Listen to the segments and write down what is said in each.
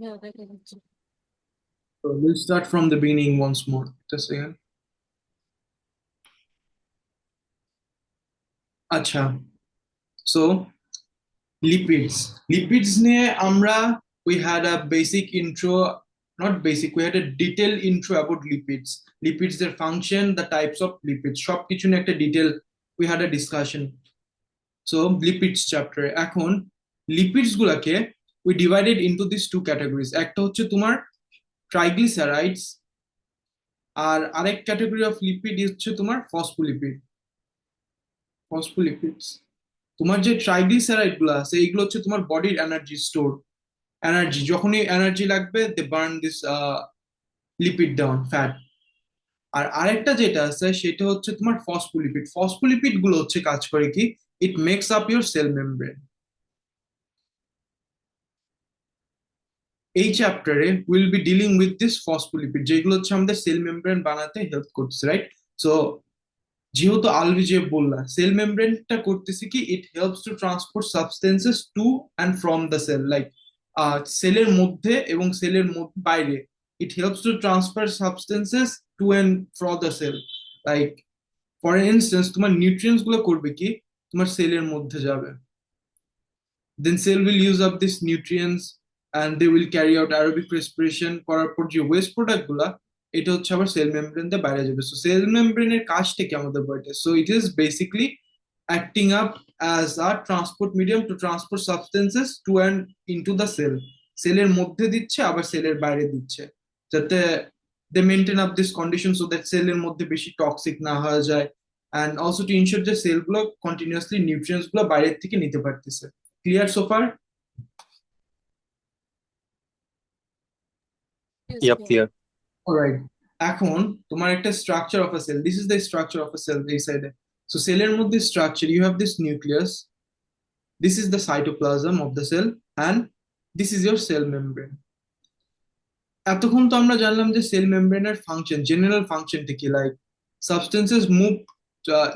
ভাইয়া দেখা যাচ্ছে। So we'll start from the beginning once more. Just a second. আচ্ছা, so lipids. Lipids নিয়ে আমরা we had a basic intro, not basic, we had a detailed intro about lipids. Lipids, their function, the types of lipids. সব কিছু নিয়ে একটা detail we had a discussion. So lipids chapter. এখন lipids গুলাকে we divided into these two categories. একটা হচ্ছে তোমার triglycerides, আর আরেক ক্যাটাগরি অফ লিপিড হচ্ছে তোমার ফসফোলিপিড। ফসফোলিপিডস, তোমার যে ট্রাইগ্লিসারাইড গুলো আছে এইগুলো হচ্ছে তোমার বডির এনার্জি স্টোর, এনার্জি যখনই এনার্জি লাগবে they burn this lipid down fat. আর আরেকটা যেটা আছে সেটা হচ্ছে তোমার ফসফোলিপিড। ফসফোলিপিড গুলো হচ্ছে কাজ করে কি, it makes up your cell membrane. এই চ্যাপ্টারে will be dealing with this phospholipid যেগুলো হচ্ছে আমাদের সেল মেমব্রেন বানাতে হেল্প করতেছে, রাইট? সো যেহেতু আলভি যে বললা সেল মেমব্রেনটা করতেছে কি, it helps to transport substances to and from the cell, like সেলের মধ্যে এবং সেলের বাইরে। It helps to transfer substances to and from the cell, like for instance তোমার নিউট্রিয়েন্টস গুলো করবে কি, তোমার সেলের মধ্যে যাবে, then cell will use up this nutrients and they will carry out aerobic respiration করার পর যে ওয়েস্ট প্রোডাক্ট গুলা এটা হচ্ছে আবার সেল মেমব্রেন দিয়ে বাইরে যাবে। সো সেল মেমব্রেনের কাজটা কি আমাদের বইতে, so it is basically acting up as a transport medium to transport substances to and into the cell. সেলের মধ্যে দিচ্ছে আবার সেলের বাইরে দিচ্ছে, যাতে they maintain up this condition so that সেলের মধ্যে বেশি টক্সিক না হয়ে যায়, অ্যান্ড অলসো টু ইনশিওর যে সেলগুলো কন্টিনিউয়াসলি নিউট্রিয়েন্টস গুলো বাইরের থেকে নিতে পারতেছে। Clear so far? ইয়েস Yep, ভাইয়া। clear. অলরাইট, এখন তোমার একটা structure of a cell, this is the structure of a cell এই সাইডে। সো সেলের মধ্যে structure, you have this nucleus, this is the cytoplasm of the cell, and this is your cell membrane. এতক্ষণ তো আমরা জানলাম যে সেল মেমব্রেনের ফাংশন, জেনারেল ফাংশনটা কি, like substances move,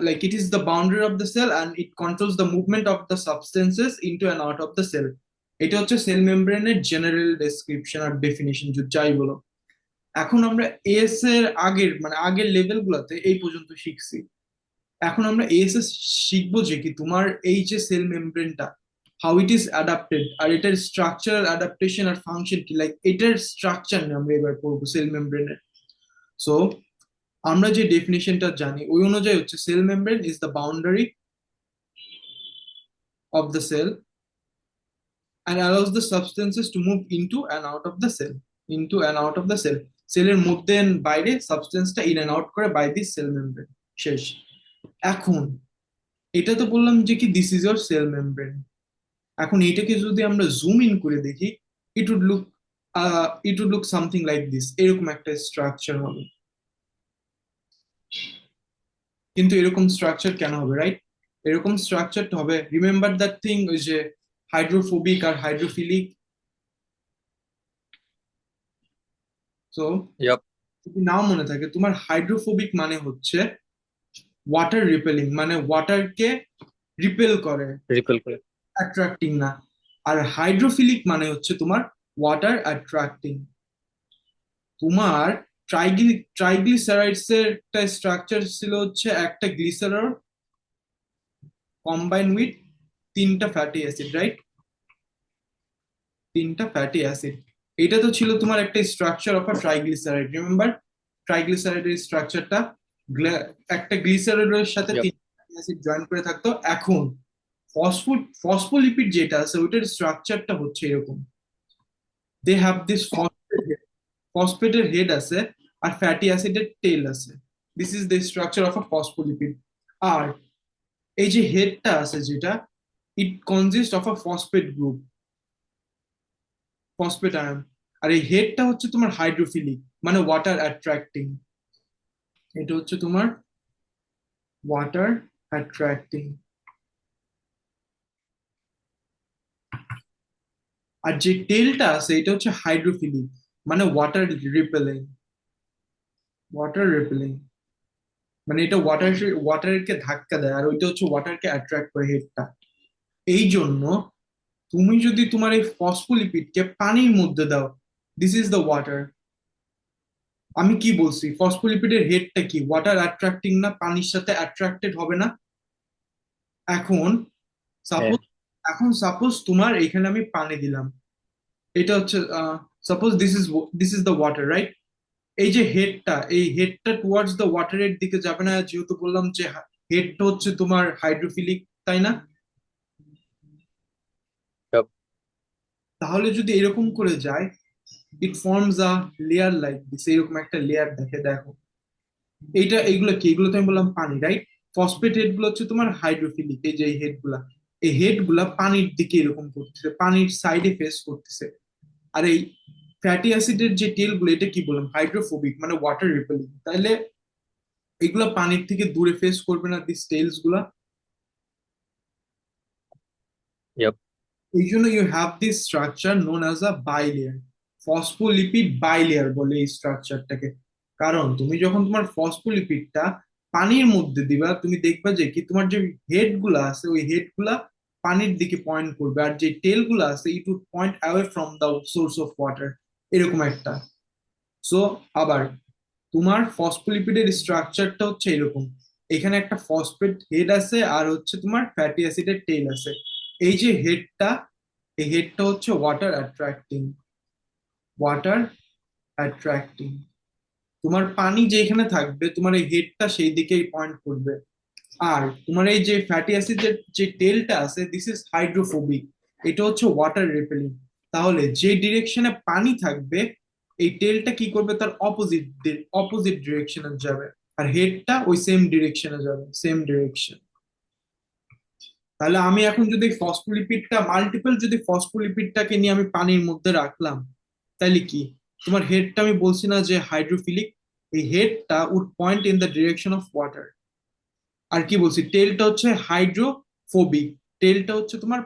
like it is the boundary of the cell and it controls the movement of the substances into and out of the cell. এটা হচ্ছে সেল মেমব্রেনের জেনারেল ডেসক্রিপশন আর definition যাই বলো। এখন আমরা S এর আগের মানে আগের লেভেল গুলাতে এই পর্যন্ত শিখছি। এখন আমরা এএসএস শিখবো যে কি তোমার এই যে সেল মেমব্রেনটা হাউ ইট ইজ অ্যাডাপ্টেড, আর এটার স্ট্রাকচারাল অ্যাডাপ্টেশন আর ফাংশন কি, লাইক এটার স্ট্রাকচার নিয়ে আমরা এবার পড়বো সেল মেমব্রেনের। সো আমরা যে ডেফিনেশনটা জানি ওই অনুযায়ী হচ্ছে cell membrane is the boundary of the cell and allows the substances to move into and out of the cell, into and out of the cell. সেলের মধ্যে and বাইরে সাবস্টেন্সটা ইন এন্ড আউট করে বাই দিস সেল মেমব্রেন। শেষ। এখন এটা তো বললাম যে কি this is your cell membrane. এখন এইটাকে যদি আমরা জুম ইন করে দেখি, it would look it would look something like this, এরকম একটা স্ট্রাকচার হবে। কিন্তু এরকম স্ট্রাকচার কেন হবে, রাইট? এরকম স্ট্রাকচারটা হবে, রিমেম্বার দ্যাট থিং, ওই যে হাইড্রোফোবিক আর হাইড্রোফিলিক। তো Yep. যদি নাও মনে থাকে তোমার হাইড্রোফোবিক মানে হচ্ছে ওয়াটার রিপেলিং, মানে ওয়াটারকে রিপেল করে, Repel করে। অ্যাট্রাক্টিং না। আর হাইড্রোফিলিক মানে হচ্ছে তোমার ওয়াটার অ্যাট্রাক্টিং। তোমার ট্রাইগ্লিসারাইডস এর একটা স্ট্রাকচার ছিল হচ্ছে একটা গ্লিসারল কম্বাইন উইথ তিনটা ফ্যাটি অ্যাসিড, রাইট? তিনটা ফ্যাটি অ্যাসিড, এটা তো ছিল তোমার একটা structure of a triglyceride. Remember ট্রাইগ্লিসারাইডের স্ট্রাকচারটা একটা গ্লিসারলের সাথে Yep. তিনটা ফ্যাটি অ্যাসিড জয়েন করে থাকতো। এখন ফসফোলিপিড যেটা আছে ওইটার স্ট্রাকচারটা হচ্ছে এরকম, দে হ্যাভ দিস ফসফেটের হেড আছে আর ফ্যাটি অ্যাসিডের টেল আছে। This is the structure of a phospholipid. আর এই যে হেডটা আছে যেটা, it consist of a phosphate group, phosphate ion. আর এই হেডটা হচ্ছে তোমার হাইড্রোফিলিক মানে ওয়াটার অ্যাট্রাক্টিং, এটা হচ্ছে তোমার ওয়াটার অ্যাট্রাক্টিং। আর যে টেলটা আছে এটা হচ্ছে হাইড্রোফিলিক মানে ওয়াটার রিপেলিং, ওয়াটার রিপেলিং মানে এটা ওয়াটারকে ধাক্কা দেয়, আর ওইটা হচ্ছে ওয়াটারকে অ্যাট্রাক্ট করে হেডটা। এই জন্য তুমি যদি তোমার এই ফসফোলিপিডকে পানির মধ্যে দাও, দিস ইজ দ্য ওয়াটার। আমি কি বলছি, ফসফোলিপিডের হেডটা কি ওয়াটার অ্যাট্রাক্টিং না, পানির সাথে অ্যাট্রাক্টেড হবে না? এখন হ্যাঁ, সাপোজ এখন সাপোজ তোমার এখানে আমি পানি দিলাম, এটা হচ্ছে suppose this is the water, right? এই যে হেডটা, এই হেডটা টুয়ার্ডস দ্য ওয়াটারের দিকে যাবে না, যেহেতু বললাম যে হেডটা হচ্ছে তোমার হাইড্রোফিলিক, তাই না? yep, তাহলে যদি এরকম করে যায়, it forms a layer like this, এরকম একটা লেয়ার দেখে, দেখো এইগুলো কি, এগুলো তো আমি বললাম পানি, রাইট? ফসফেট হেড গুলো হচ্ছে তোমার হাইড্রোফিলিক, এই যে এই হেড গুলা, এই হেড গুলা পানির দিকে এরকম করতেছে, পানির সাইডে ফেস করতেছে। আর এই ফ্যাটি অ্যাসিডের যে টেল গুলো, এটা কি বললাম, হাইড্রোফোবিক, মানে ওয়াটার রিপেলিং। তাইলে এগুলা পানির থেকে দূরে ফেস করবে না, দিস টেলস গুলা। yep, এই জন্য you have this structure known as a bilayer, phospholipid bilayer বলে এই স্ট্রাকচারটাকে। কারণ তুমি যখন তোমার ফসফোলিপিডটা পানির মধ্যে দিবা, তুমি দেখবা যে কি তোমার যে হেড গুলা আছে, ওই হেড গুলা পানির দিকে পয়েন্ট করবে, আর যে টেল গুলা আছে it would point away from the source of water, এরকম একটা। সো আবার তোমার ফসফোলিপিডের স্ট্রাকচারটা হচ্ছে এরকম, এখানে একটা ফসফেট হেড আছে আর হচ্ছে তোমার ফ্যাটি অ্যাসিডের টেল আছে। এই যে হেডটা, এই হেডটা হচ্ছে ওয়াটার অ্যাট্রাক্টিং। তোমার পানি যেখানে থাকবে তোমার এই হেডটা সেই দিকেই পয়েন্ট করবে। আর তোমার এই যে ফ্যাটি অ্যাসিডের যে টেলটা আছে, দিস ইজ হাইড্রোফোবিক, এটা হচ্ছে ওয়াটার রিপেলিং। তাহলে যে ডিরেকশনে পানি থাকবে, এই টেলটা কি করবে, তার অপোজিট ডিরেকশনে যাবে, আর হেডটা ওই সেম ডিরেকশনে যাবে, সেম ডিরেকশন। তাহলে আমি এখন যদি ফসফোলিপিডটা মাল্টিপল, যদি ফসফোলিপিডটাকে নিয়ে আমি পানির মধ্যে রাখলাম, তাহলে কি, তোমার হেডটা আমি বলছি না যে হাইড্রোফিলিক, এই হেডটা would point in the direction of water. আর কি বলছি, টেলটা হচ্ছে হাইড্রোফোবিক, টেলটা হচ্ছে তোমার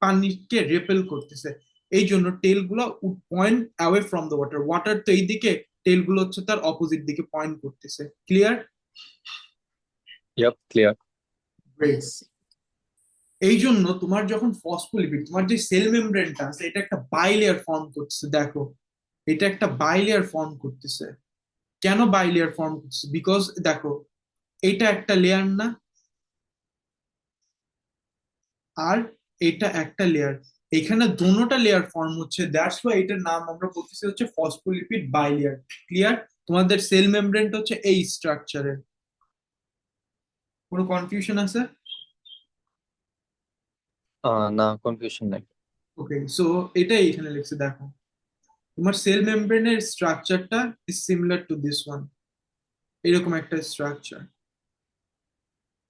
পানিকে রেপেল করতেছে। এই জন্য টেল গুলো would point away from the water, water তো এইদিকে, টেল গুলো হচ্ছে তার অপোজিট দিকে পয়েন্ট করতেছে। ক্লিয়ার? yep, clear. গ্রেট। এই জন্য তোমার যখন ফসফোলিপিড, তোমার যে সেল মেমব্রেনটা আছে, এটা একটা বাইলেয়ার ফর্ম করতেছে, দেখো এটা একটা বাইলেয়ার ফর্ম করতেছে। কেন বাইলেয়ার ফর্ম করতেছে? বিকজ দেখো, এটা একটা লেয়ার না, আর এটা একটা লেয়ার, এখানে দুটোটা লেয়ার ফর্ম হচ্ছে, দ্যাটস ওয়াই এটার নাম আমরা বলতেছি হচ্ছে ফসফোলিপিড বাইলেয়ার। ক্লিয়ার? তোমাদের সেল মেমব্রেনটা হচ্ছে এই স্ট্রাকচারের। কোনো কনফিউশন আছে? না, কনফিউশন নাই। ওকে, সো এটাই এখানে লিখছে, দেখো তোমার সেল মেমব্রেনের স্ট্রাকচারটা is similar to this one, এরকম একটা স্ট্রাকচার।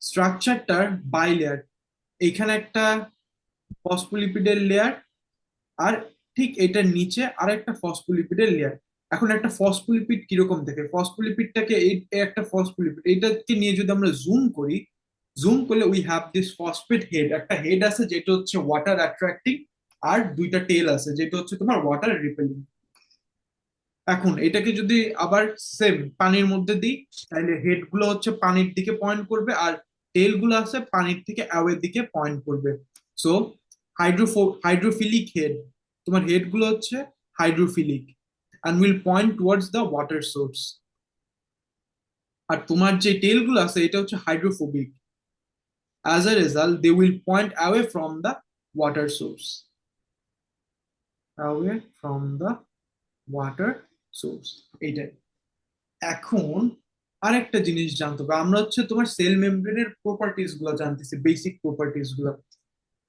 স্ট্রাকচারটার বাইলেয়ার, এখানে একটা ফসফোলিপিডের লেয়ার, আর ঠিক এটার নিচে আর একটা ফসফোলিপিডের লেয়ার। এখন একটা ফসফোলিপিড কিরকম দেখে, ফসফোলিপিডটাকে এই একটা ফসফোলিপিড, এটাকে নিয়ে যদি আমরা জুম করি, জুম করলে we have this phosphate head, একটা হেড আছে যেটা হচ্ছে ওয়াটার অ্যাট্রাক্টিং, আর দুইটা টেল আছে যেটা হচ্ছে তোমার ওয়াটার রিপেলিং। এখন এটাকে যদি আবার সেম পানির মধ্যে দিই, তাহলে হেড গুলো হচ্ছে পানির দিকে পয়েন্ট করবে, আর টেল গুলো আছে পানির থেকে অ্যাওয়ের দিকে পয়েন্ট করবে। সো হাইড্রোফিলিক হেড, তোমার হেড গুলো হচ্ছে hydrophilic and will point towards the water source. আর তোমার যে টেল গুলো আছে এটা হচ্ছে hydrophobic, as a result they will point away from the water source, away from the water source, এইটাই। এখন আরেকটা জিনিস জানতে হবে, আমরা হচ্ছে তোমার সেল মেমব্রেনের প্রপার্টিজ গুলো জানতেছি, বেসিক প্রপার্টিজ গুলো।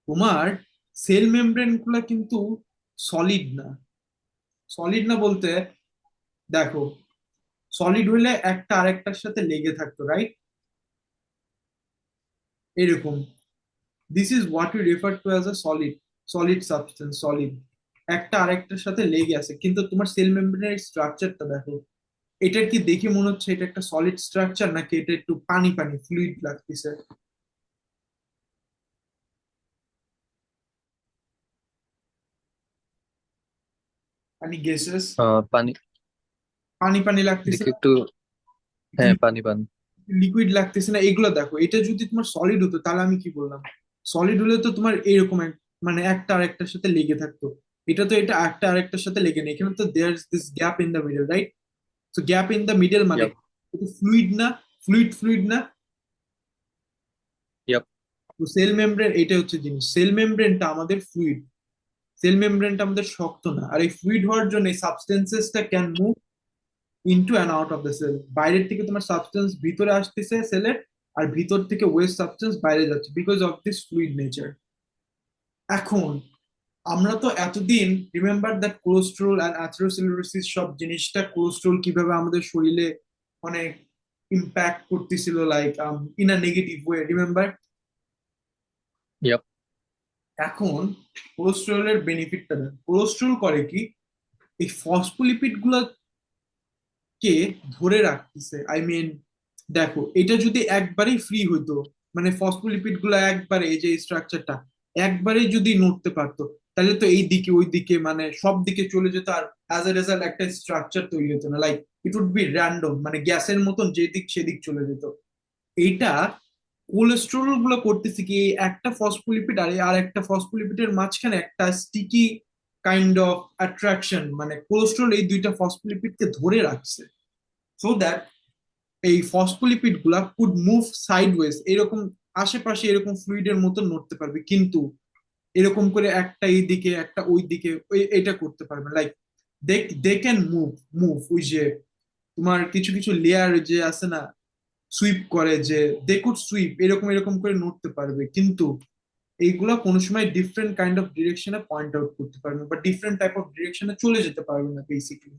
তোমার সেল মেমব্রেন গুলো কিন্তু সলিড না। সলিড না বলতে, দেখো সলিড হলে একটা আরেকটার সাথে লেগে থাকতো, রাইট? এরকম, this is what you refer to as a solid, solid substance, solid, একটা আরেকটার সাথে লেগে আছে। কিন্তু তোমার সেল মেমব্রেনের স্ট্রাকচারটা দেখো, এটার কি দেখে মনে হচ্ছে এটা একটা সলিড স্ট্রাকচার, নাকি এটা একটু পানি পানি ফ্লুইড লাগতেছে? পানি গেসেস, পানি পানি পানি লাগতেছে দেখে না? একটু। হ্যাঁ, পানি পানি। লিকুইড লাগতেছে না? এগুলো দেখো, এটা যদি তোমার সলিড হতো তাহলে আমি কি বললাম, সলিড হলে তো তোমার এইরকম মানে একটা আরেকটার সাথে লেগে থাকতো। এটা তো এটা একটা আরেকটার সাথে লেগে নেই, এখানে তো there is this gap in the middle, right? তো গ্যাপ ইন দ্য মিডল মানে Yep. ফ্লুইড না? ফ্লুইড না? Yep. তো সেল মেমব্রেন এটা হচ্ছে জিনিস, সেল মেমব্রেনটা আমাদের ফ্লুইড, সেল মেমব্রেনটা আমাদের শক্ত না। আর এই ফ্লুইড হওয়ার জন্য এই সাবস্টেন্সেসটা can move into and out of the cell. বাইরের থেকে তোমার সাবস্টেন্স ভিতরে আসতেছে সেলের, আর ভিতর থেকে ওয়েস্ট সাবস্টেন্স বাইরে যাচ্ছে, because of this fluid nature. এখন আমরা তো এতদিন remember that cholesterol and atherosclerosis সব জিনিসটা, কোলেস্ট্রল কিভাবে আমাদের শরীরে অনেক ইম্প্যাক্ট করতেছিল, like in a negative way, remember? Yep. এখন কোলেস্ট্রলের বেনিফিটটা দেন, কোলেস্ট্রল করে কি, এই ফসফোলিপিড কে ধরে রাখতেছে। আই মিন, দেখো এটা যদি একবারেই ফ্রি হইতো, মানে ফসফোলিপিড গুলো একবারে, এই যে স্ট্রাকচারটা একবারে যদি নড়তে পারতো, তাহলে তো এই দিকে ওই দিকে মানে সব দিকে চলে যেত, আর অ্যাজ এ রেজাল্ট একটা স্ট্রাকচার তৈরি হতো না, like it would be random, মানে গ্যাসের মতন যেদিক সেদিক চলে যেত। এইটা কোলেস্ট্রল গুলো করতেছে কি, এই একটা ফসফোলিপিড আর আর একটা ফসফোলিপিডের মাঝখানে একটা স্টিকি কাইন্ড অফ অ্যাট্রাকশন, মানে কোলেস্ট্রল এই দুইটা ফসফোলিপিডকে ধরে রাখছে, সো দ্যাট এই ফসফোলিপিড গুলা কুড মুভ সাইডওয়েজ, এরকম আশেপাশে এরকম ফ্লুইডের মতো নড়তে পারবে, কিন্তু এরকম করে একটা এই দিকে একটা ওই দিকে এটা করতে পারবে, like they they can move, ওই যে তোমার কিছু কিছু লেয়ার যে আছে না, সুইপ করে, যে দে কুড সুইপ, এরকম এরকম করে নড়তে পারবে, কিন্তু এইগুলা কোনো সময় ডিফারেন্ট কাইন্ড অফ ডিরেকশনে পয়েন্ট আউট করতে পারবে না, বা ডিফারেন্ট টাইপ অফ ডিরেকশনে চলে যেতে পারবে না বেসিক্যালি।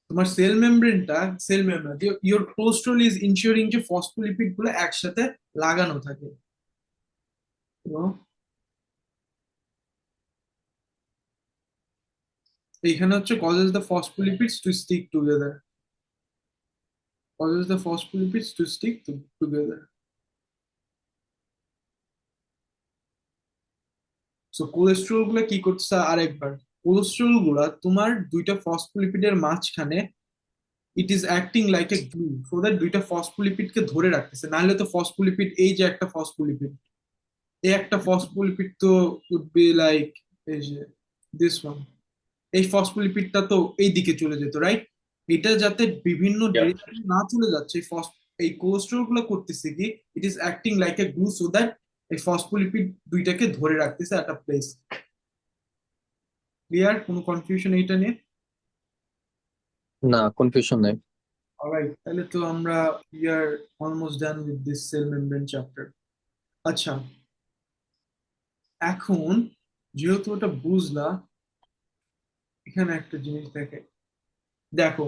তোমার সেল মেমব্রেনটা, cell membrane, your cholesterol is ensuring যে ফসফোলিপিড গুলো একসাথে লাগানো থাকে, তো এইখানে হচ্ছে causes the phospholipids to stick together, causes the phospholipids to stick together. So cholesterol গুলা কি করতেছে আরেকবার, কোলেস্ট্রল গুলা তোমার দুইটা ফসফোলিপিডের মাঝখানে, ইট is acting like a glue, so that দুইটা ফসফোলিপিডকে ধরে রাখতেছে, নাহলে তো ফসফোলিপিড, এই যে একটা ফসফোলিপিড, এই একটা ফসফোলিপিড তো উড বি লাইক, এই যে দিস ওয়ান, এই ফসফোলিপিডটা তো এই দিকে চলে যেত, রাইট? এটা যাতে বিভিন্ন Yep. ডিরেকশনে না চলে যাচ্ছে, এই কোলেস্ট্রল গুলো করতেছে কি, ইট is acting like a glue, so that এই ফসফোলিপিড দুইটাকে ধরে রাখতেছে একটা প্লেস। ক্লিয়ার? কোনো কনফিউশন এইটা নিয়ে? না, কনফিউশন নাই। অলরাইট, তাহলে তো আমরা we are almost done with this cell membrane chapter. আচ্ছা, এখন যেহেতু ওটা বুঝলা, এখানে একটা জিনিস দেখে, দেখো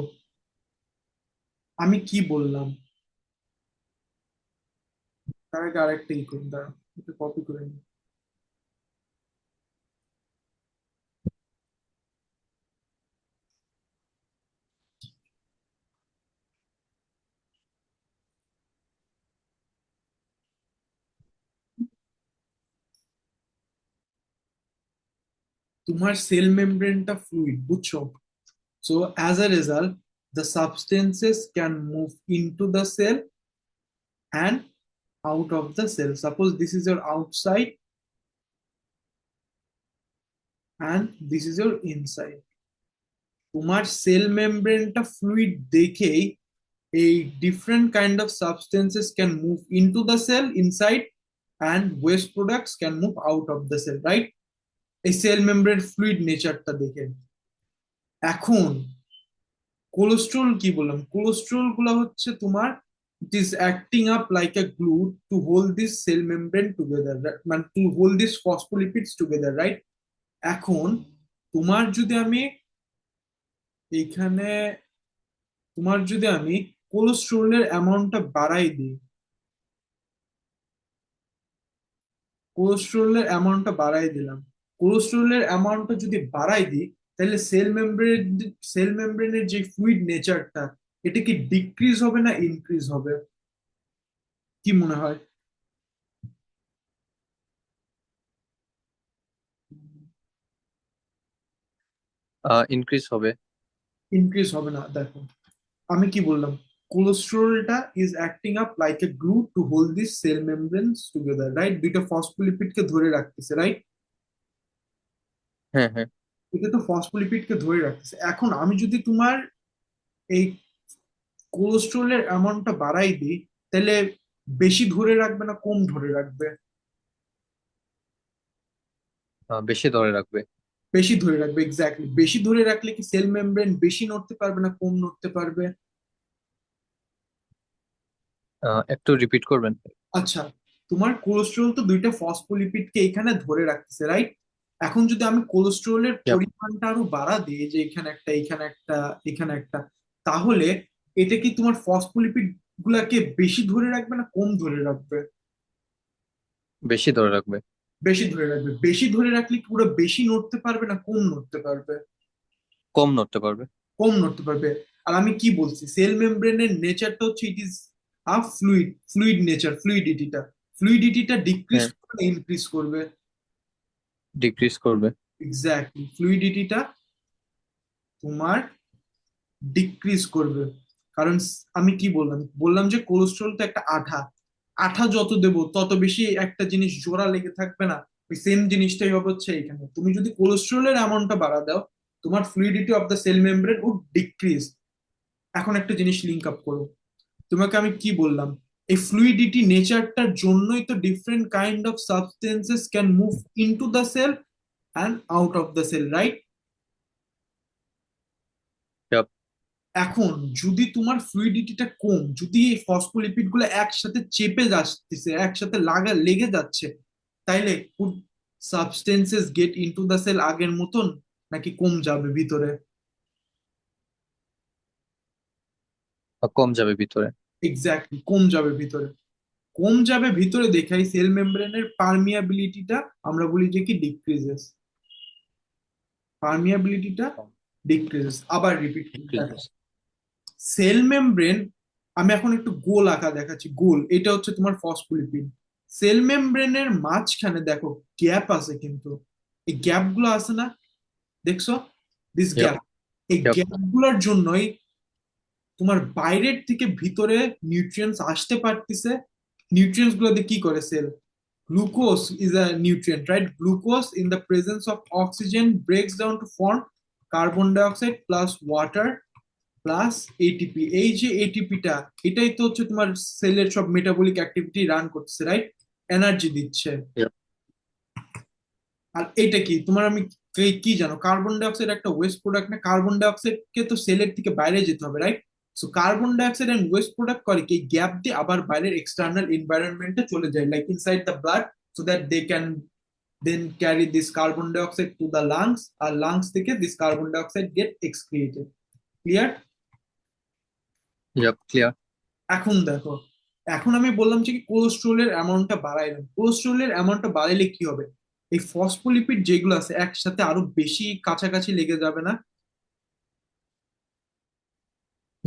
আমি কি বললাম, তার আগে আরেকটা ই করি, দাঁড়া একটু কপি করে নিই। তোমার সেল মেমব্রেনটা ফ্লুইড, বুঝছো? So as a result the substances can move into the cell and out of the cell. Suppose this is your outside and this is your inside. তোমার সেল মেমব্রেনটা ফ্লুইড দেখেই এই different kind of substances can move into the cell inside, and waste products can move out of the cell, right? এই cell membrane fluid নেচারটা দেখে। এখন cholesterol কি বললাম, কোলেস্ট্রল গুলো হচ্ছে তোমার, it is acting up like a glue to hold this cell membrane together, মানে to hold this phospholipids together, right? এখন তোমার যদি আমি এইখানে, তোমার যদি আমি কোলেস্ট্রলের অ্যামাউন্টটা বাড়াই দিই, কোলেস্ট্রলের অ্যামাউন্টটা বাড়াই দিলাম, কোলেস্ট্রলের অ্যামাউন্টটা যদি বাড়াই দিই, তাহলে সেল মেমব্রেনের যে ফ্লুইড নেচারটা, এটা কি ডিক্রিজ হবে না ইনক্রিজ হবে? কি মনে হয়? ইনক্রিজ হবে। ইনক্রিজ হবে না, দেখো আমি কি বললাম, কোলেস্টেরলটা is acting up like a glue to hold this cell membranes together, right? দুইটা ফসফোলিপিডকে ধরে রাখতেছে, রাইট? হ্যাঁ, হ্যাঁ। এটা তো ফসফোলিপিডকে ধরে রাখতেছে। এখন আমি যদি তোমার এই কোলেস্টেরলের অ্যামাউন্টটা বাড়াই দিই, তাহলে বেশি ধরে রাখবে না কম ধরে রাখবে? বেশি ধরে রাখবে। বেশি ধরে রাখবে, এক্স্যাক্টলি। বেশি ধরে রাখলে কি সেল মেমব্রেন বেশি নড়তে পারবে না কম নড়তে পারবে? একটু রিপিট করবেন? আচ্ছা, তোমার কোলেস্টেরল তো দুইটা ফসফোলিপিডকে এখানে ধরে রাখতেছে, রাইট? এখন যদি আমি কোলেস্টেরলের Yep. পরিমাণটা আরো বাড়া দিই, যে এখানে একটা এখানে একটা এখানে একটা, তাহলে এটা কি তোমার ফসফোলিপিড গুলাকে বেশি ধরে রাখবে না কম ধরে রাখবে? বেশি ধরে রাখবে। বেশি ধরে রাখবে। বেশি ধরে রাখলে কি পুরো বেশি নড়তে পারবে না কম নড়তে পারবে? কম নড়তে পারবে। কম নড়তে পারবে। আর আমি কি বলছি, সেল মেমব্রেনের নেচারটা হচ্ছে it is a fluid, fluid nature, ফ্লুইডিটিটা। ফ্লুইডিটিটা ডিক্রিজ হ্যাঁ, করবে ইনক্রিজ করবে? ডিক্রিজ করবে। এক্স্যাক্টলি, ফ্লুইডিটিটা তোমার ডিক্রিজ করবে। কারণ আমি কি বললাম, বললাম যে কোলেস্ট্রল তো একটা আঠা, আঠা যত দেবো তত বেশি একটা জিনিস জোড়া লেগে থাকবে না? ওই সেম জিনিসটাই হবে হচ্ছে এখানে। তুমি যদি কোলেস্ট্রলের অ্যামাউন্টটা বাড়া দাও, তোমার fluidity of the cell membrane would decrease. এখন একটা জিনিস লিঙ্ক আপ করো। তোমাকে আমি কি বললাম, এই ফ্লুইডিটি নেচারটার জন্যই তো different kind of substances can move into the cell and out of the cell, right? Yep. এখন যদি তোমার ফ্লুইডিটিটা কম, যদি এই ফসফোলিপিড গুলো একসাথে চেপে যাচ্ছে, একসাথে লেগে যাচ্ছে, তাইলে could substances get into the cell আগের মতন, নাকি কম যাবে ভিতরে? কম যাবে ভিতরে। এক্স্যাক্টলি, কম যাবে ভিতরে। কম যাবে ভিতরে দেখাই সেল মেমব্রেনের পারমিয়াবিলিটিটা আমরা বলি যে কি ডিক্রিজেস। পারমিয়াবিলিটিটা ডিক্রিজেস। আবার রিপিট করি, দেখো। Decreases. সেল মেমব্রেন, আমি এখন একটু গোল আঁকা দেখাচ্ছি, গোল, এটা হচ্ছে তোমার ফসফোলিপিড। সেল মেমব্রেনের মাঝখানে দেখো গ্যাপ আছে, কিন্তু এই গ্যাপ গুলো আছে না, দেখছো? This Yep. গ্যাপ, এই Yep. গ্যাপ গুলোর জন্যই তোমার বাইরের থেকে ভিতরে নিউট্রিয়েন্টস আসতে পারতেছে। নিউট্রিয়েন্টস গুলো দিয়ে কি করে cell? Glucose is a nutrient, right? Glucose in the presence of oxygen breaks down to form carbon dioxide plus water plus ATP. এই যে এটিপিটা, এটাই তো হচ্ছে তোমার সেলের সব মেটাবলিক অ্যাক্টিভিটি রান করতেছে, রাইট? এনার্জি দিচ্ছে। Yep. আর এটা কি তোমার, আমি কি জানো, কার্বন ডাইঅক্সাইড একটা ওয়েস্ট প্রোডাক্ট না? কার্বন ডাইঅক্সাইড কে তো সেলের থেকে বাইরে যেতে হবে, রাইট? So carbon dioxide and waste product করে কি গ্যাপ দিয়ে আবার বাইরের এক্সটার্নাল এনভায়রনমেন্টে চলে যায়, like inside the blood, so that they can then carry this carbon dioxide to the lungs, আর লাংস থেকে this carbon dioxide get excreted. Clear? Yep. Clear. এখন দেখো, এখন আমি বললাম যে কি কোলেস্ট্রলের অ্যামাউন্টটা বাড়াইলাম। কোলেস্ট্রলের অ্যামাউন্টটা বাড়াইলে কি হবে? এই ফসফোলিপিড যেগুলো আছে একসাথে আরো বেশি কাছাকাছি লেগে যাবে না?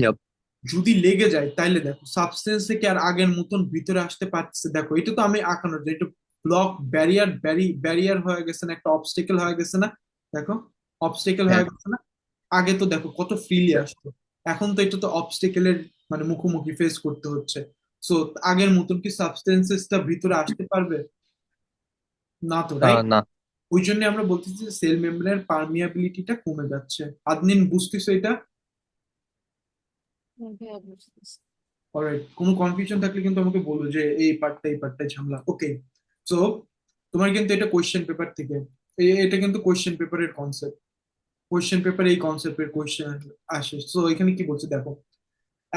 Yep. যদি লেগে যায় তাইলে দেখো সাবস্টেন্স থেকে আর আগের মতন ভিতরে আসতে পারছে? দেখো, এটা তো আমি আঁকানোর যে এটা ব্লক, ব্যারিয়ার, ব্যারিয়ার হয়ে গেছে না, একটা অবস্টেকেল হয়ে গেছে না? দেখো, অবস্টেকেল হ্যাঁ। হয়ে গেছে না? আগে তো দেখো কত ফ্রিলি আসতো, এখন তো এটা তো অবস্টেকেলের মানে মুখোমুখি ফেস করতে হচ্ছে। সো আগের মতন কি সাবস্টেন্সেসটা ভিতরে আসতে পারবে? না তো, রাইট? না। ওই জন্য আমরা বলতেছি যে সেল মেমব্রেনের পার্মিয়াবিলিটিটা কমে যাচ্ছে। আদনিন, বুঝতেছো এটা? অলরাইট, কোনো কনফিউশন থাকলে কিন্তু আমাকে বলো যে এই পার্টটাই ঝামেলা। ওকে, সো তোমার কিন্তু এটা কোয়েশ্চেন পেপার থেকে, এটা কিন্তু কোয়েশ্চেন পেপারের কনসেপ্ট। কোয়েশ্চেন পেপারে এই কনসেপ্টের কোয়েশ্চেন আসে। সো এখানে কি বলছে দেখো,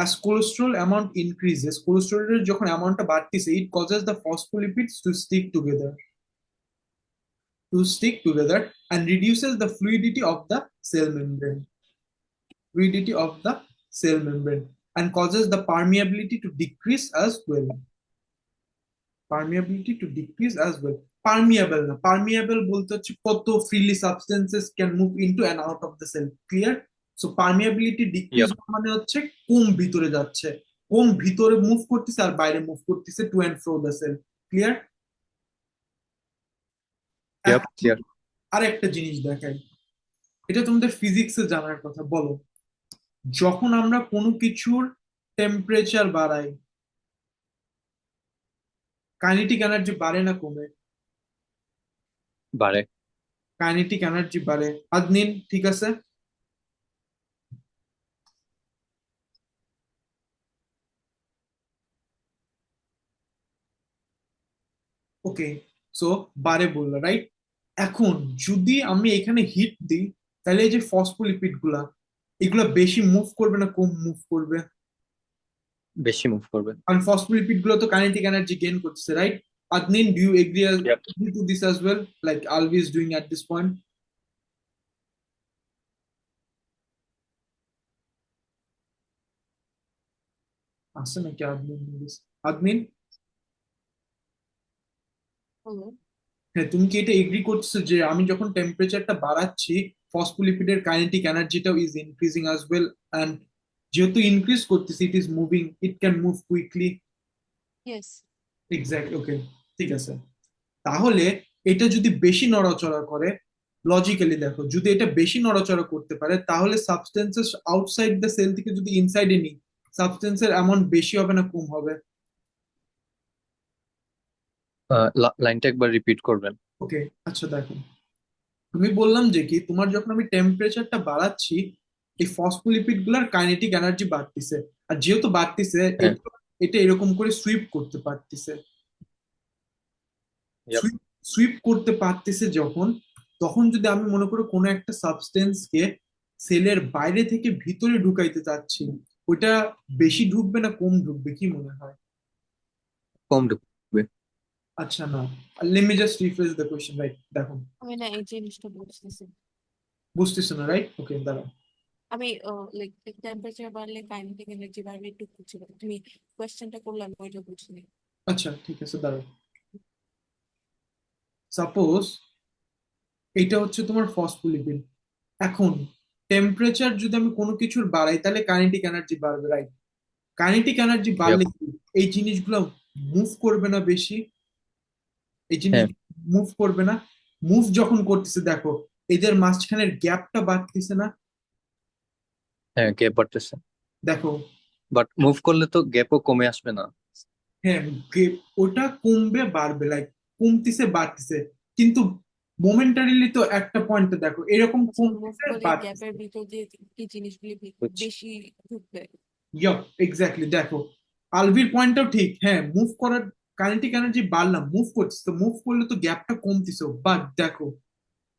as cholesterol amount increases, কোলেস্টেরলের যখন অ্যামাউন্টটা বাড়তিছে, it causes the phospholipids to stick together and reduces the fluidity of the cell membrane, fluidity of the cell membrane, and causes the permeability to decrease as well. Permeability to decrease as well. পার্মিয়াবল না, পার্মিয়াবল বলতে হচ্ছে কত freely substances can move into and out of the cell. Clear? So permeability decrease Yep. মানে হচ্ছে কম ভিতরে যাচ্ছে, কম ভিতরে move করতেছে আর বাইরে মুভ করতেছে to and fro the cell. Clear? Yep. Clear. আর একটা জিনিস দেখাই, এটা তোমাদের ফিজিক্সে জানার কথা। বলো, যখন আমরা কোনো কিছুর টেম্পারেচার বাড়াই, কাইনেটিক এনার্জি বাড়ে না কমে? বাড়ে। কাইনেটিক এনার্জি বাড়ে। আদনিন ঠিক আছে। ওকে, সো বারে বললো রাইট। এখন যদি আমি এখানে হিট দিই, তাহলে এই যে ফসফোলিপিড গুলা, এগুলা বেশি মুভ করবে না কম মুভ করবে? বেশি মুভ করবে। কারণ ফসফোলিপিড গুলো তো কাইনেটিক এনার্জি গেইন করতেছে, right? Adnin, do you Yep. agree to this as well, like Alvi is doing at this point? আছে নাকি আদমিন? আদমিন, হলো। হ্যাঁ, তুমি কি এটা এগ্রি করছো যে আমি যখন টেম্পারেচারটা বাড়াচ্ছি, ফসফোলিপিডের কাইনেটিক এনার্জিটাও is increasing as well, and যেহেতু ইনক্রিজ করতেছি, it is moving, it can move quickly. Yes. Exact, okay, ঠিক আছে। তাহলে এটা যদি বেশি নড়াচড়া করে, লজিক্যালি দেখো, যদি এটা বেশি নড়াচড়া করতে পারে, তাহলে সাবস্টেন্সেস আউটসাইড দ্য সেল থেকে যদি ইনসাইডে নিই, সাবস্টেন্সের অ্যামাউন্ট বেশি হবে না কম হবে? লাইনটা একবার রিপিট করবেন। ওকে, আচ্ছা দেখো, আমি বললাম যে কি, তোমার যখন আমি টেম্পারেচারটা বাড়াচ্ছি, এই ফসফোলিপিড গুলার কাইনেটিক এনার্জি বাড়তিছে। আর যেহেতু বাড়তিছে, হ্যাঁ। এটা এটা এরকম করে সুইপ করতে পারতিছে। Yep. সুইপ সুইপ করতে পারতেছে যখন, তখন যদি আমি মনে করি কোনো একটা সাবস্টেন্সকে সেলের বাইরে থেকে ভিতরে ঢুকাইতে চাচ্ছি, ওইটা বেশি ঢুকবে না কম ঢুকবে, কি মনে হয়? কম ঢুকবে। আচ্ছা না, let me just refresh the question, right? দেখো, আমি না এই জিনিসটা বুঝতেছি। বুঝতেছো না, রাইট? ওকে, দাঁড়াও। আমি লাইক টেম্পারেচার বাড়লে কাইনেটিক এনার্জি বাড়বে একটু বুঝছি, তুমি কোয়েশ্চেনটা করলে আমি ওইটা বুঝিনি। আচ্ছা ঠিক আছে, দাঁড়াও। সাপোজ এটা হচ্ছে তোমার ফসফোলিপিড। এখন টেম্পারেচার যদি আমি কোনো কিছুর বাড়াই, তাহলে কাইনেটিক এনার্জি বাড়বে, রাইট? Kinetic energy Yep. বাড়লে কি এই জিনিসগুলো মুভ করবে না বেশি? এই জিনিস হ্যাঁ। মুভ করবে না? মুভ যখন করতেছে, দেখো, এদের মাঝখানের গ্যাপটা বাড়তেছে না? হ্যাঁ, গ্যাপ বাড়তেছে। দেখো, বাট মুভ করলে তো গ্যাপও কমে আসবে না? হ্যাঁ, ওটা কমবে বাড়বে, লাইক কমতিছে বাড়তিছে, কিন্তু মোমেন্টারিলি তো একটা পয়েন্টে দেখো এরকম আচ্ছা, মুভ কমতিছে করলে গ্যাপের বাড়তিছে। ভিতর দিয়ে কি জিনিসগুলি বুঝছি। বেশি ঢুকবে? ইয়প, এক্স্যাক্টলি, দেখো, আলভির পয়েন্টটাও ঠিক। হ্যাঁ, মুভ করার কাইনেটিক এনার্জি বাড়লাম, মুভ করছে, তো মুভ করলে তো গ্যাপটা কমতিছে, বাট দেখো,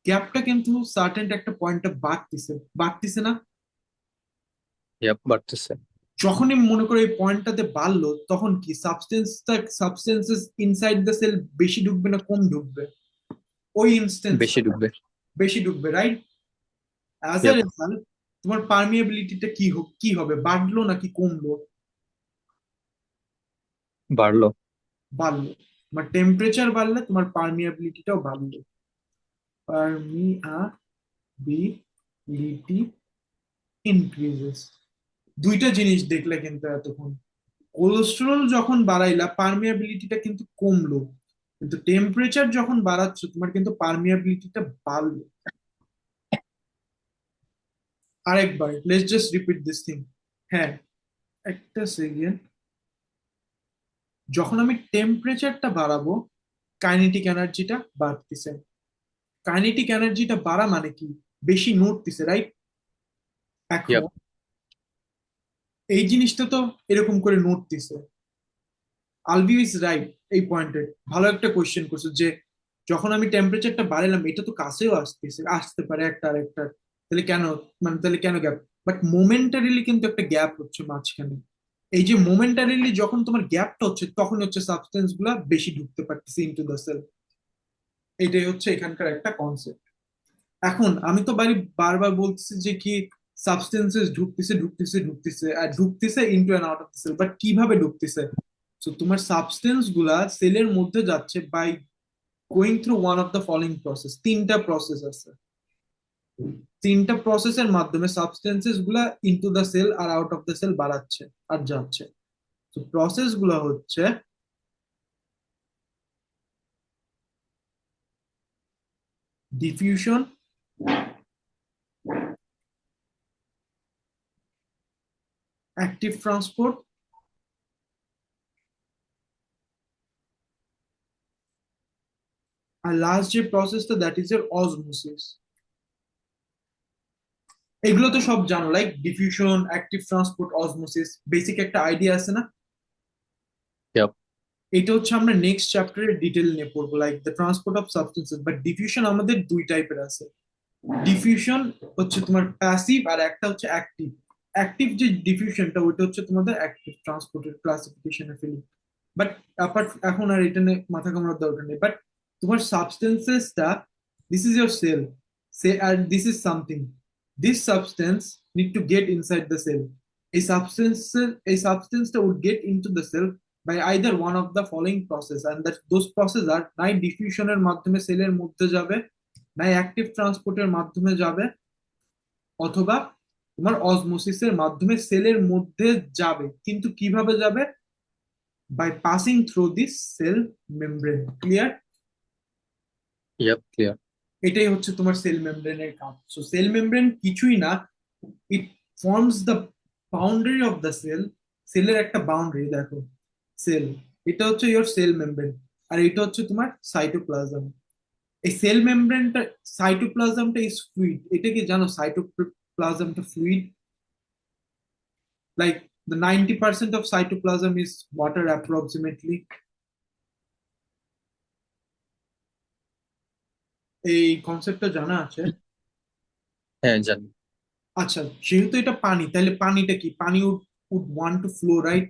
গ্যাপটা কিন্তু সার্টেন একটা পয়েন্টে বাড়তিছে, বাড়তিছে না? ইয়াপ, বাড়তেছে। যখনই মনে করো এই পয়েন্টটাতে বাড়লো, তখন কি সাবস্টেন্সেস ইনসাইড দ্য সেল বেশি ঢুকবে না কম ঢুকবে? ওই ইনস্টেন্স বেশি ঢুকবে। বেশি ঢুকবে, right? As a yep. Result, তোমার পার্মিয়াবিলিটিটা কি হবে, বাড়লো নাকি কমলো? বাড়লো। বাড়লো। তোমার টেম্পারেচার বাড়লে তোমার পার্মিয়াবিলিটিটাও বাড়লো। Permeability increases. দুইটা জিনিস দেখলে কিন্তু এতক্ষণ, কোলেস্টেরল যখন বাড়াইলা পার্মিয়াবিলিটিটা কিন্তু কমলো, কিন্তু টেম্পারেচার যখন বাড়াচ্ছ তোমার কিন্তু পার্মিয়াবিলিটিটা বাড়লো। আরেকবার, let's just repeat this thing. হ্যাঁ, একটা সেকেন্ড। যখন আমি টেম্পারেচারটা বাড়াবো, কাইনেটিক এনার্জিটা বাড়তিছে। কাইনেটিক এনার্জিটা বাড়া মানে কি? বেশি নড়তিছে, রাইট? এখন ইয়াপ। এই জিনিসটা তো এরকম করে নড়তিছে। আলভিউ ইজ রাইট এই পয়েন্টে। ভালো একটা কোয়েশ্চেন করছো যে যখন আমি টেম্পারেচারটা বাড়ালাম, এটা তো কাছেও আসতে পারে একটা আরেকটা, তাহলে কেন, মানে তাহলে কেন গ্যাপ? বাট মোমেন্টারিলি কিন্তু একটা গ্যাপ হচ্ছে মাঝখানে। এই যে মোমেন্টারিলি যখন তোমার গ্যাপটা হচ্ছে, তখন হচ্ছে সাবস্টেন্স গুলা বেশি ঢুকতে পারতেছে ইনটু দ্য সেল। এটাই হচ্ছে এখানকার একটা কনসেপ্ট। এখন আমি তো বারবার বলতেছি যে কি, সাবস্টেন্সেস ঢুকতেছে ঢুকতেছে ঢুকতেছে আর ঢুকতেছে into and out of the cell, but কিভাবে ঢুকতেছে? তো তোমার সাবস্টেন্স গুলা সেলের মধ্যে যাচ্ছে by going through one of the following process. তিনটা প্রসেস আছে, তিনটা প্রসেসের মাধ্যমে সাবস্টেন্সেস গুলা ইনটু দ্য সেল আর আউট অফ দ্য সেল বাড়াচ্ছে আর যাচ্ছে। তো প্রসেস গুলা হচ্ছে ডিফিউশন, অ্যাক্টিভ ট্রান্সপোর্ট, আর লাস্ট যে প্রসেসটা দ্যাট ইজ এর অসমোসিস। এগুলো তো সব জানো, like diffusion, active transport, osmosis, basic একটা আইডিয়া আছে না? Yep. এটা হচ্ছে আমরা নেক্সট চ্যাপ্টারে ডিটেল নিয়ে পড়বো, like the transport of substances. But diffusion আমাদের দুই টাইপের আছে। ডিফিউশন হচ্ছে তোমার প্যাসিভ, আর একটা হচ্ছে অ্যাক্টিভ। অ্যাক্টিভ যে ডিফিউশনটা ওইটা হচ্ছে তোমাদের অ্যাক্টিভ ট্রান্সপোর্টের ক্লাসিফিকেশনে ফেলি। বাট এখন আর এটা নিয়ে মাথা কামড়ার দরকার নেই। বাট তোমার সাবস্টেন্সেসটা, this is your cell, say আর this is something, this substance need to get inside the cell. এই সাবস্টেন্সটা would get into the cell by either one of the following process, and that those process are নাই ডিফিউশনের মাধ্যমে সেলের মধ্যে যাবে, নাই অ্যাক্টিভ ট্রান্সপোর্টের মাধ্যমে যাবে, অথবা তোমার অসমোসিসের মাধ্যমে সেলের মধ্যে যাবে। কিন্তু কিভাবে যাবে? By passing through this cell membrane. Clear? Yep, clear. এটাই হচ্ছে তোমার সেল মেমব্রেনের কাজ। সো সেল মেমব্রেন কিছুই না, it forms the boundary of the cell. সেলের একটা বাউন্ডারি দেখো, সেল, এটা হচ্ছে ইয়োর সেল মেমব্রেন, আর এটা হচ্ছে তোমার সাইটোপ্লাজম। এই সেল মেমব্রেনটা, সাইটোপ্লাজমটা ইজ ফ্লুইড। এটা কি জানো সাইটোপ্লাজমটা fluid? Like the 90% of cytoplasm is water approximately. এই কনসেপ্টটা জানা আছে? হ্যাঁ, জানি। আচ্ছা, যেহেতু এটা পানি, তাহলে পানিটা কি? পানি would want to flow, right?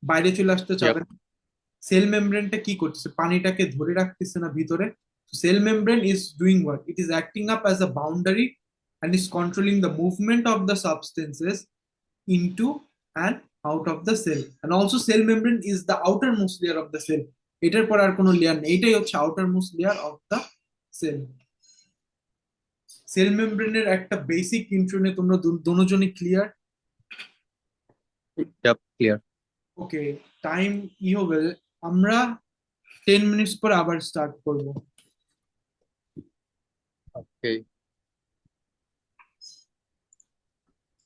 বাইরে চলে আসতে Yep. চাবে না। সেল মেমব্রেনটা কি করতেছে? পানিটাকে ধরে রাখতেছে না ভিতরে। Sell membrane is doing what? It is acting up as a boundary and is controlling the movement of the substances into and out of the cell. And also cell membrane is the outermost layer of the cell. এটার পর আর কোনো layer নেই, এটাই হচ্ছে outermost layer of the cell. Cell মেমব্রেনের একটা basic intro নিয়ে তোমরা দুজনই clear? Yep, clear. Okay, time হবে, আমরা 10 মিনিটস পর আবার স্টার্ট করব। Okay.